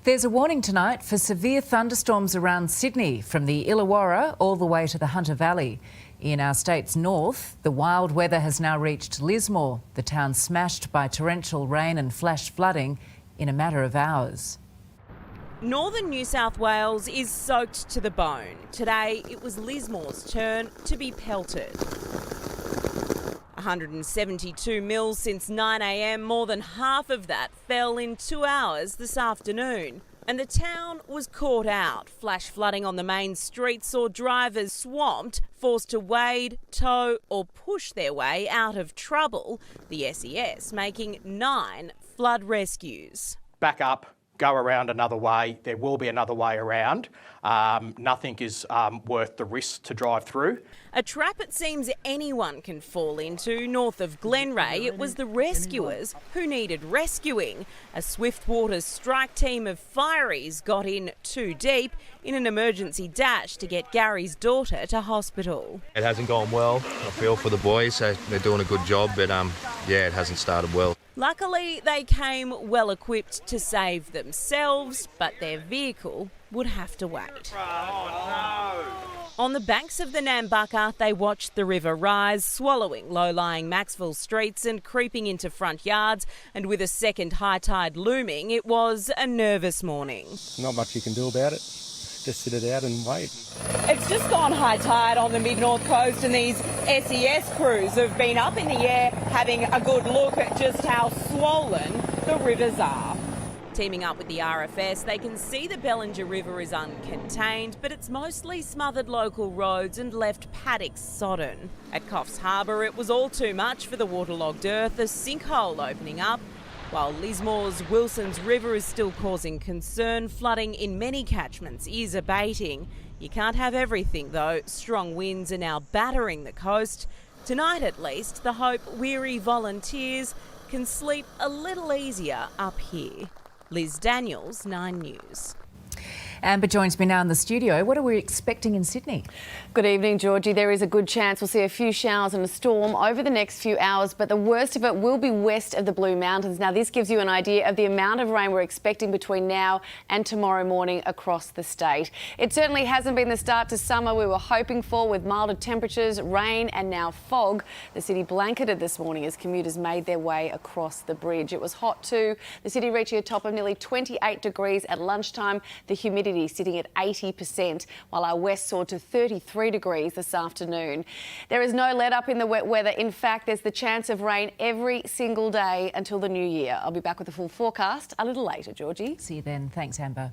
There's a warning tonight for severe thunderstorms around Sydney, from the Illawarra all the way to the Hunter Valley. In our state's north, the wild weather has now reached Lismore, the town smashed by torrential rain and flash flooding in a matter of hours. Northern New South Wales is soaked to the bone. Today, it was Lismore's turn to be pelted. 172 mils since 9 a.m, more than half of that fell in 2 hours this afternoon. And the town was caught out. Flash flooding on the main street saw drivers swamped, forced to wade, tow or push their way out of trouble. The SES making 9 flood rescues. Back up, go around another way. There will be another way around. Nothing is worth the risk to drive through. A trap it seems anyone can fall into. North of Glenray, it was the rescuers who needed rescuing. A Swiftwater strike team of fireys got in too deep in an emergency dash to get Gary's daughter to hospital. It hasn't gone well. I feel for the boys. They're doing a good job, but yeah, it hasn't started well. Luckily, they came well equipped to save themselves, but their vehicle would have to wait. On the banks of the Nambucca, they watched the river rise, swallowing low-lying Maxville streets and creeping into front yards. And with a second high tide looming, it was a nervous morning. Not much you can do about it. Just sit it out and wait. It's just gone high tide on the mid-north coast, and these SES crews have been up in the air having a good look at just how swollen the rivers are. Teaming up with the RFS, they can see the Bellinger River is uncontained, but it's mostly smothered local roads and left paddocks sodden. At Coffs Harbour, it was all too much for the waterlogged earth, a sinkhole opening up. While Lismore's Wilson's River is still causing concern, flooding in many catchments is abating. You can't have everything though. Strong winds are now battering the coast. Tonight at least, the hope weary volunteers can sleep a little easier up here. Liz Daniels, 9 News. Amber joins me now in the studio. What are we expecting in Sydney? Good evening, Georgie. There is a good chance we'll see a few showers and a storm over the next few hours, but the worst of it will be west of the Blue Mountains. Now, this gives you an idea of the amount of rain we're expecting between now and tomorrow morning across the state. It certainly hasn't been the start to summer we were hoping for, with milder temperatures, rain and now fog. The city blanketed this morning as commuters made their way across the bridge. It was hot too, the city reaching a top of nearly 28 degrees at lunchtime. The humidity sitting at 80%, while our west soared to 33 degrees this afternoon. There is no let up in the wet weather. In fact, there's the chance of rain every single day until the new year. I'll be back with a full forecast a little later, Georgie. See you then. Thanks, Amber.